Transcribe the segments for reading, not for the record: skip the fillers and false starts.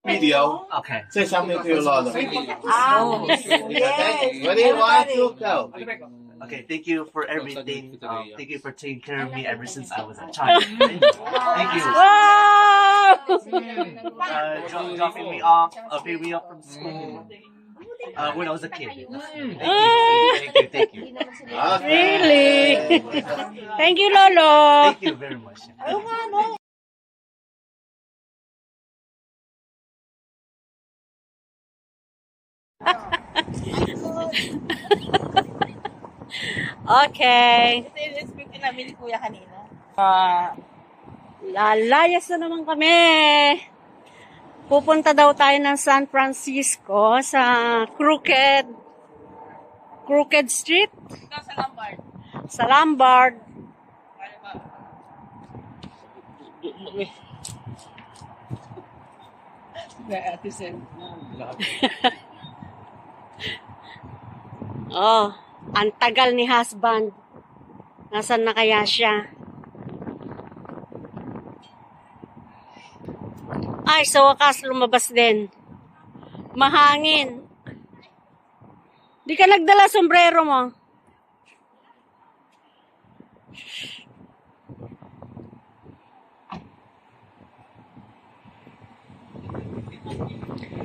video. Okay. Say something to your Lord. Oh, yes. Ready? One, two, go. Okay, thank you for everything. Thank you for taking care of me ever since I was a child. Thank you. Wow! Dropping me off, picking me up from school when I was a kid. Thank you. Thank you. Really? Thank you, Lolo. Thank you very much. Okay. Ito yung expect namin ni Kuya kanina. Lalayas na naman kami. Pupunta daw tayo ng San Francisco sa Crooked Street? Ikaw sa Lombard. Sa Lombard. Ano ba? Ate Sen. Oh, ang tagal ni husband. Nasaan na kaya siya? Ay, sa wakas lumabas din. Mahangin. Di ka nagdala sombrero mo?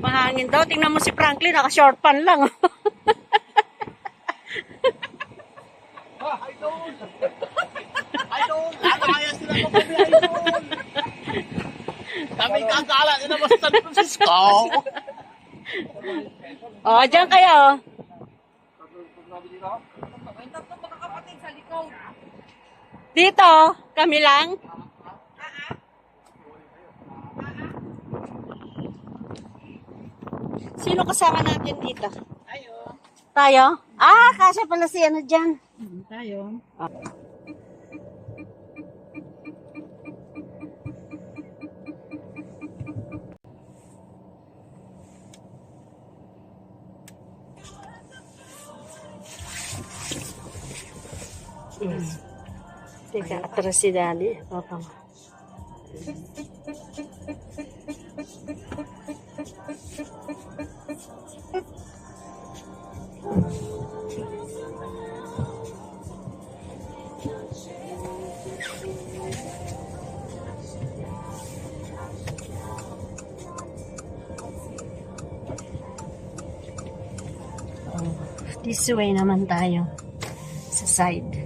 Mahangin daw. Tingnan mo si Franklin, naka-short pan lang. Idol! Nakakayas sila ko kami, Idol! Kami kakala din naman sa San Francisco! Oh, diyan kayo. Dito, kami lang. Sino kasama natin dito? Tayo. Tayo? Ah, kasya pala si ano dyan. Tayo. Teka, atras si Daddy. Papa mo. This way naman tayo. Sa side.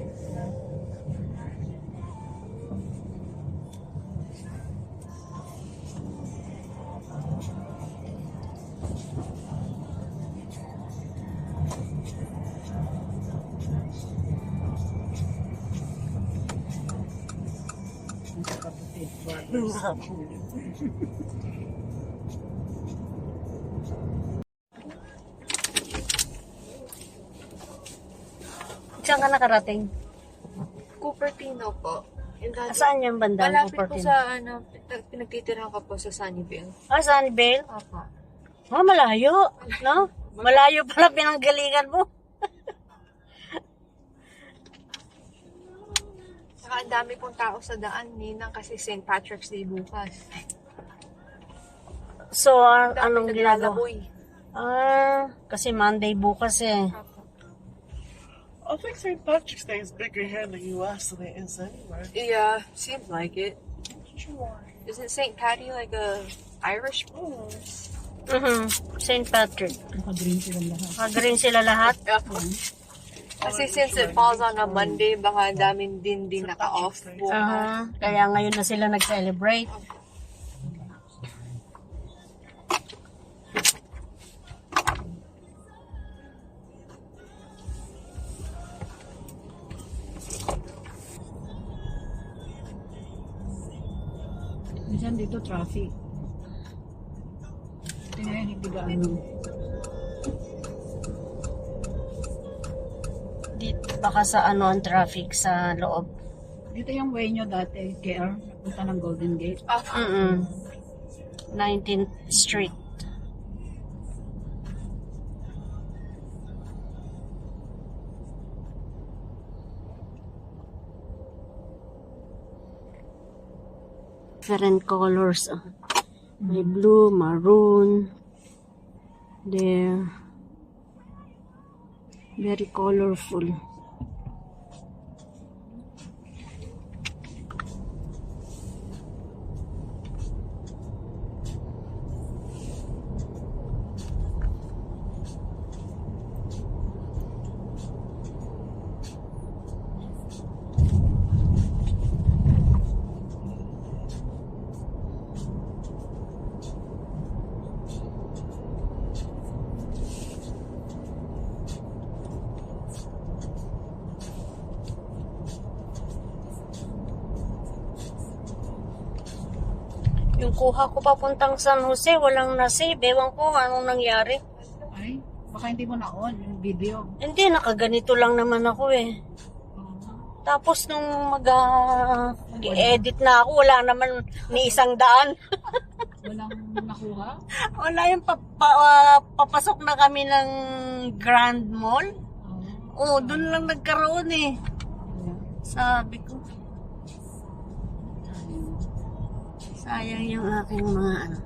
Saan ka nakarating? Cupertino po. Yung Saan yung banda? malapit po Cupertino? sa pinagtitirahan ko po sa Sunnyvale. Ah, Sunnyvale? Opo. Oh, malayo. No? Malayo pala pinanggalingan mo. Saka ang dami pong tao sa daan, Ninang, kasi St. Patrick's Day bukas. So, Ang dami anong ginagawa? naglalaboy. Ah, kasi Monday bukas eh. Opo. I think St. Patrick's Day is bigger here in the U.S. than it is anywhere. Yeah, seems like it. Isn't St. Patty like a Irish? St. Patrick. Naka-green sila lahat. Kasi since it falls on a Monday, baka damin din naka-off bukas. Kaya ngayon na sila nag-celebrate. Minsan dito traffic. Tingnan yung higigaan. Dito, baka sa ano ang traffic sa loob. Dito yung way nyo dati, KR, napunta ng Golden Gate. 19th Street. Different colors. May blue, maroon. There. Very colorful. Yung kuha ko papuntang San Jose, walang na-save. Ewan ko anong nangyari. Ay, baka hindi mo na-on yung video. Hindi, nakaganito lang naman ako eh. Tapos nung mag-edit na ako, wala naman ni 100. Walang nakuha? Wala yung papasok na kami ng Grand Mall. Oh, doon lang nagkaroon eh. Sabi ko. Sayang yung aking mga ano.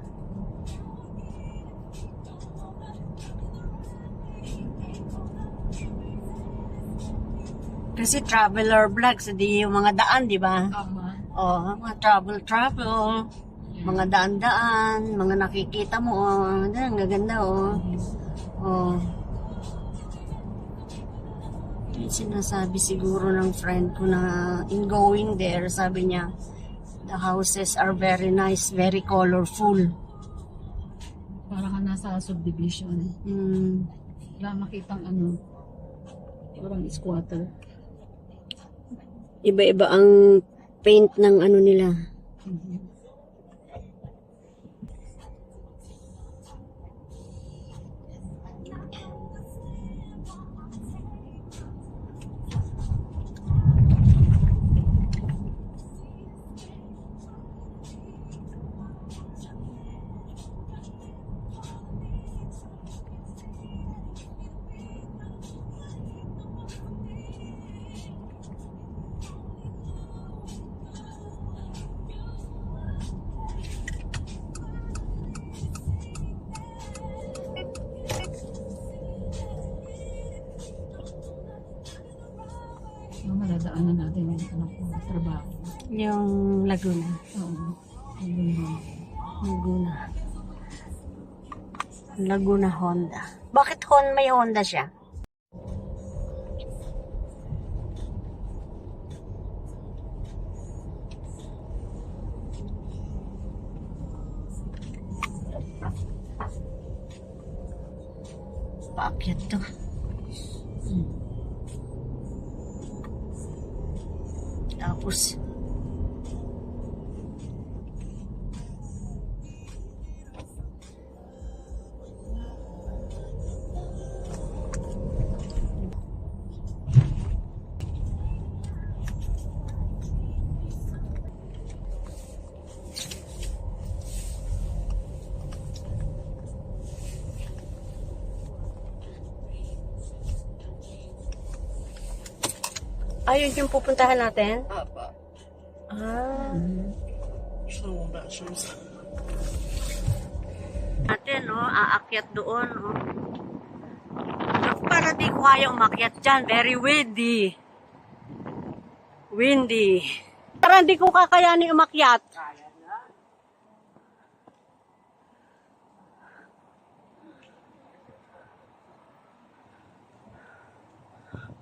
Kasi traveler vlogs, hindi yung mga daan, di ba? Tama. Oh, mga travel. Mga daan-daan, mga nakikita mo, oh. Ang gaganda, oh. Oh. Yung sinasabi siguro ng friend ko na in going there, sabi niya, the houses are very nice, very colorful. Parang ka nasa subdivision. Wala makitang ano. Parang squatter. Iba-iba ang paint ng ano nila. Yung madadaanan natin yung anak ko, trabaho. Yung Laguna. Oo. Yung Laguna. Laguna Honda. Bakit may Honda siya? Paakyat to. Tapos ayun yung pupuntahan natin? Apa. Ah. Natin, no? Aakyat doon, no? Naku, para di ko kaya umakyat dyan. Very windy. Windy. Para di ko kakayanin umakyat.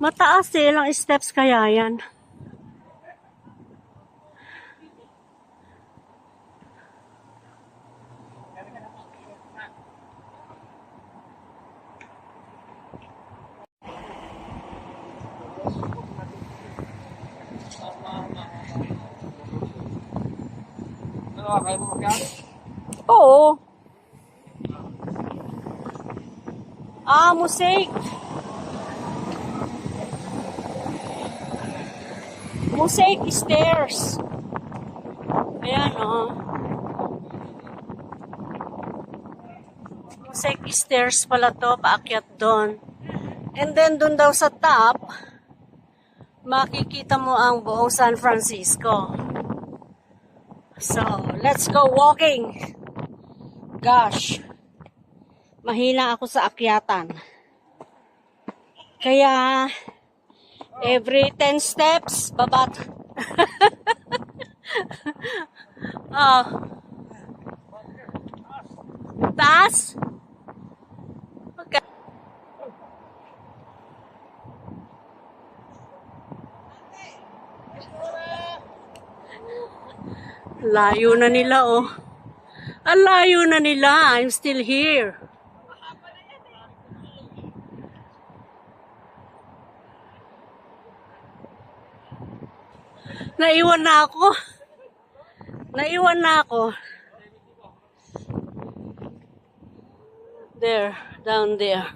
Mataas eh. Ilang steps kaya yan? Ano, kaya mo makyat? Oo. Ah, mosaic. Mosaic stairs. Ayan, oh. Mosaic stairs pala to, paakyat doon. And then, doon daw sa top, makikita mo ang buong San Francisco. So, let's go walking. Gosh. Mahina ako sa akyatan. Kaya, every 10 steps, babat. Oh. Taas? Okay. Layo na nila, oh. Ang layo na nila. I'm still here. Naiwan na ako. Naiwan na ako. There, down there.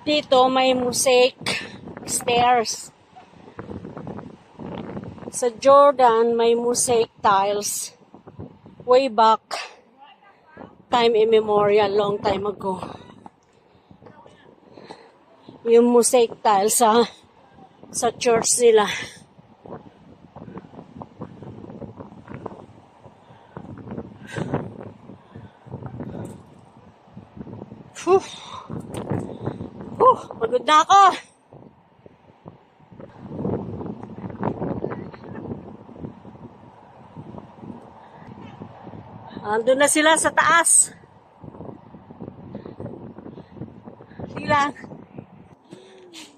Dito may mosaic stairs. Sa Jordan may mosaic tiles. Way back, time immemorial, long time ago. Yung mosaic tiles sa church nila. Whew. Pagod na ako. Andun na sila sa taas. Sila.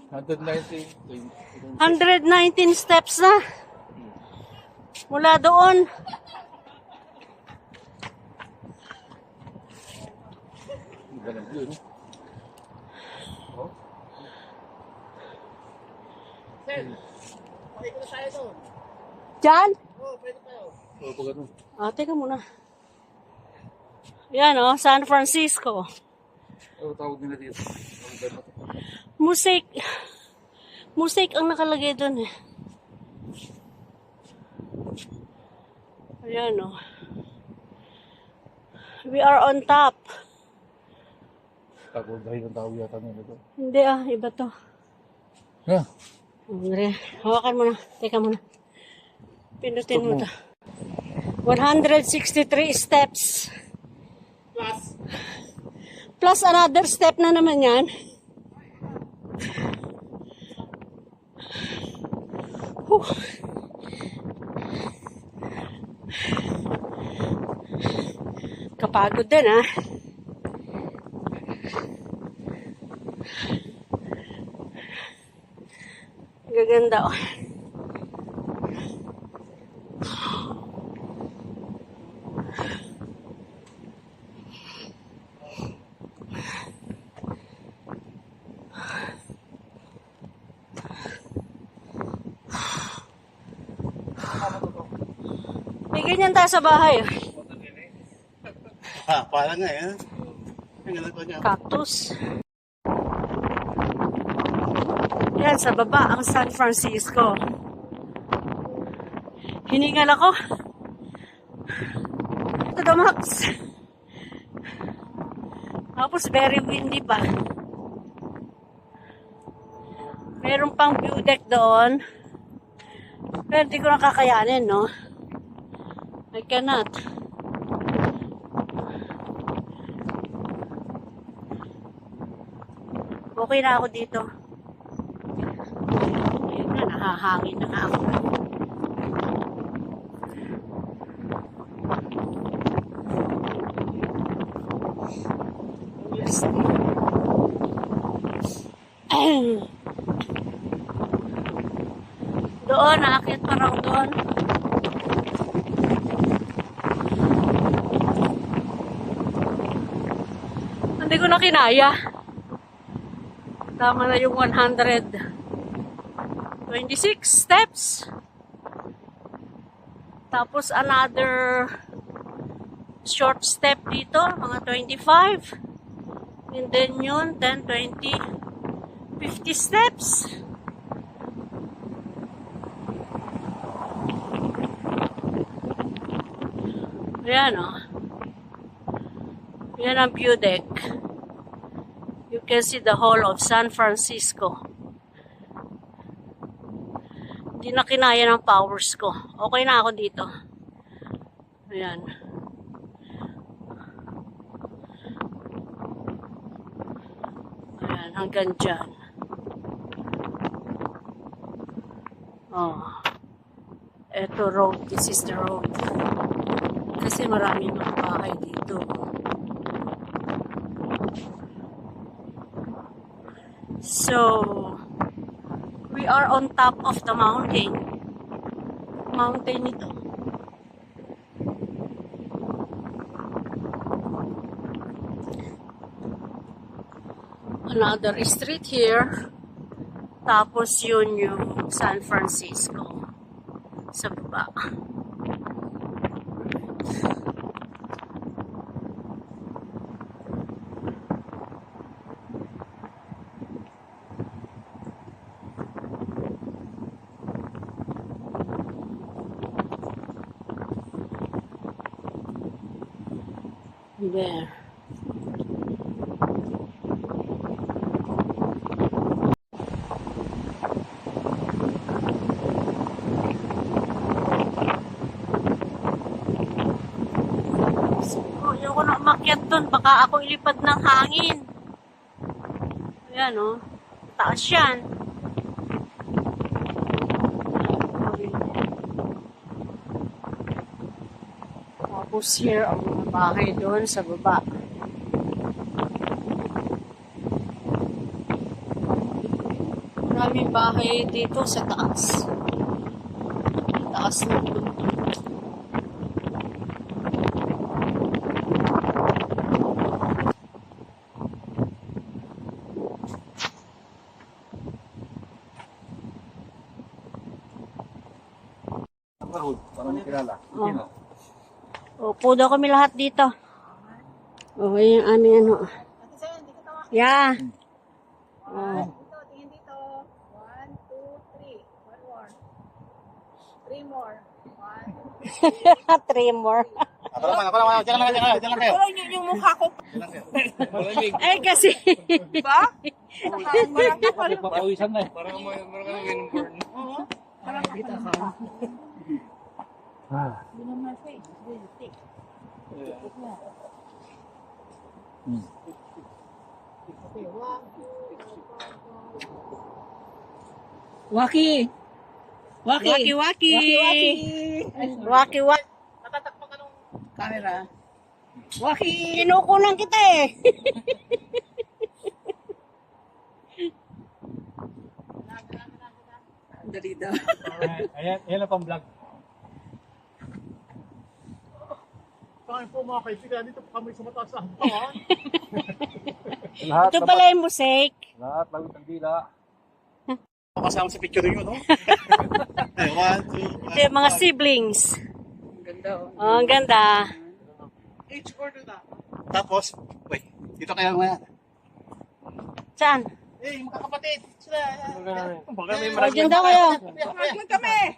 119 steps na. Mula doon. Diyan? Teka muna. Yan San Francisco. Mosaic. Mosaic ang nakalagay doon eh. Ayan We are on top. Hindi iba to. Yeah. Hawakan mo na. Teka muna. Pindutin mo to. 163 steps. Plus another step na naman yan. Kapagod din Gaganda May ganyan tayo sa bahay. Parang nga yan. Cactus. Yan, sa baba, ang San Francisco. Hiningal ako. To the max. Tapos, very windy pa. Meron pang view deck doon. Pero hindi ko nakakayanin, no? I cannot. Okay na ako dito. Ayun na, nakahangin na ako. Doon, nakakit pa raw doon. Hindi ko na kinaya. Tama na yung 126 steps. Tapos another short step dito, mga 25. And then yun, 10, 20, 50 steps. Ayan o. Yan ang view deck. You can see the whole of San Francisco. Hindi na kinaya ng powers ko. Okay na ako dito. Ayan. Ayan, hanggang dyan. Oh. Ito road. This is the road. Kasi maraming mga bahay dito. So, we are on top of the mountain. Mountain ito. Another street here. Tapos yun yung San Francisco. Sa baba. There. So, yung ko na umakyat dun, baka ako ilipad ng hangin. Ayan o. Taas yan. Tapos here, ang mga bahay doon sa baba. Maraming bahay dito sa taas. Taas ng bundok. Upo daw kami lahat dito. Oh, yung aming ano. Yeah. Oh. Tingin dito. 1, 2, 3. One more. 3 more. 1, 3 more. Ako lang. Diyan lang kayo. yung mukha ko. Ay, kasi. Ba? Papawisan na eh. Parang kami winburn. Oo. Parang dito ka. You know my face. Really thick. Waki. Waki. Waki. Natatakpan ka nung Camera. Waki. Kinukunan kita eh. Dali daw. Ayan na pang vlog. Saan po mga kaibigan, dito po kami sumataas sa hanggang. Ito pala yung mosaic. Lahat lang ng dila. Kasama sa picture nyo, no? 1, 2, Ito yung mga siblings. Ganda oh. Oh, ang ganda. Age order na. Tapos, wait, dito kaya nga yan. Saan? Eh, yung magkakapatid. Sila. Baka may Oh, dyan daw kayo. Maglag kami.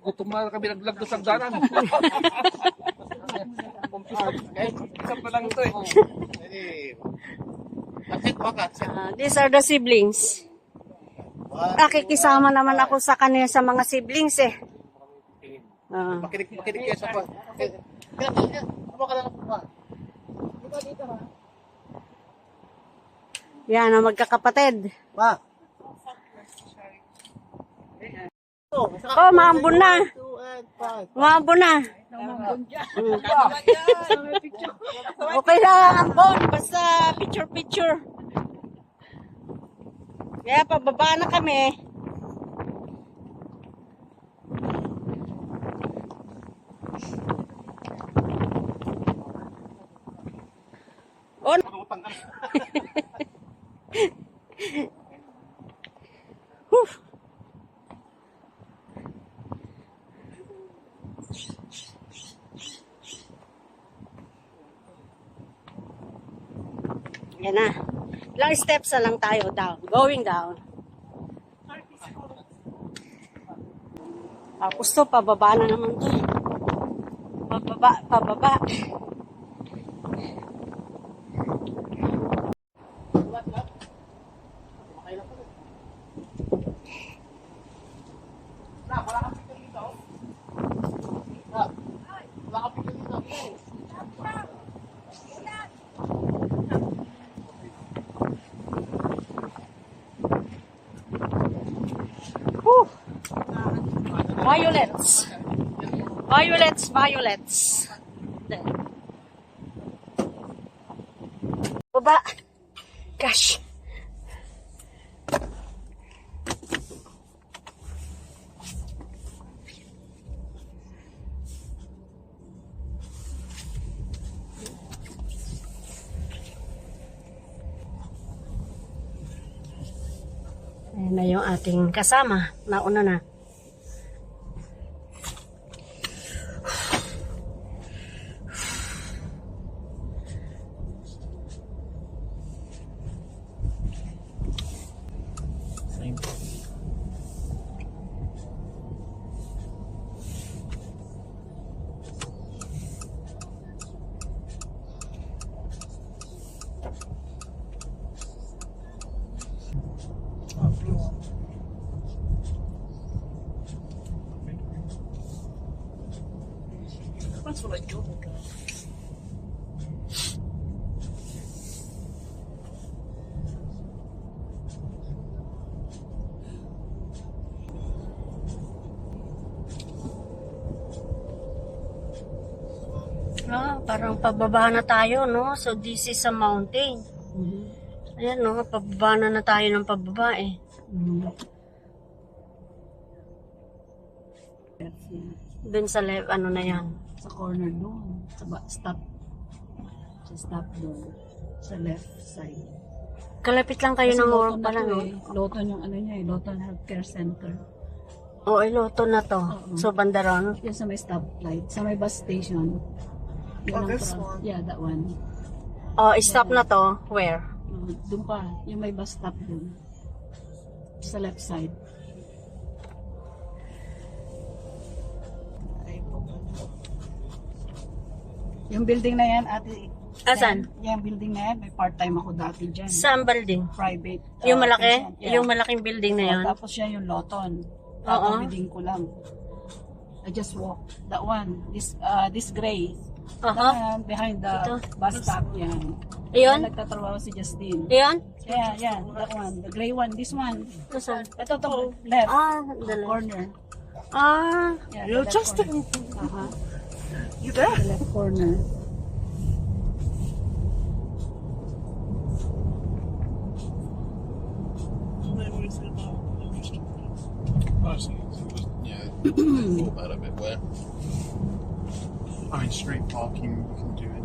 gutom na kami naglag doon sa danan. Isa pa lang ito eh. These are the siblings. Nakikisama naman ako sa kanila sa mga siblings eh. Makinig kayo sa pa. Yan ang magkakapatid. Ma. Oh, maambon na. Maambon na. Okay lang, ambon. Basta picture. Kaya pababa na kami. On. Yan na. Ilang steps na lang tayo down. Going down. Tapos to, pababa na naman to. Pababa, pababa. Whew. Violets. Violets, violets. There. Baba. Gosh. Ayan na yung ating kasama. Nauna na. That's what I do. Ah, parang pababa na tayo, no? So, this is a mountain. Ayan, no? Pababa na tayo ng pababa, eh. Dun sa left, ano na yan? Sa corner doon. Stop. Sa stop doon. Sa left side. Kalapit lang kayo ng Loton pala, na to no? eh. Loton yung ano niya eh. Loton Healthcare Center. Oo, Loto na to. Oo. So, bandaron. Yan sa may stoplight. Sa may bus station. Yan ang Yeah, that one. Oh, stop na to. Where? Doon pa. Yung may bus stop doon. Sa left side. Yung building na yan, ate. Asan? Yung building na yan, may part-time ako dati dyan. Saan building? Private. Yung malaki? patient. Yeah. Yung malaking building na yun? Tapos siya yung Loton. Oo. Tatawidin ko lang. I just walk. That one. This gray. Aha. Behind the Ito. bus stop yan. Ayun? Yan, nagtatrabaho si Justine. Ayun? Yeah, that one. The gray one. This one. Saan? Ito to left. Ah, dala. Corner. Ah, Yeah, You're the left Justin. corner. Uh-huh. You there? The left corner. Yeah, I thought about it, but where? I mean, street parking, you can do it.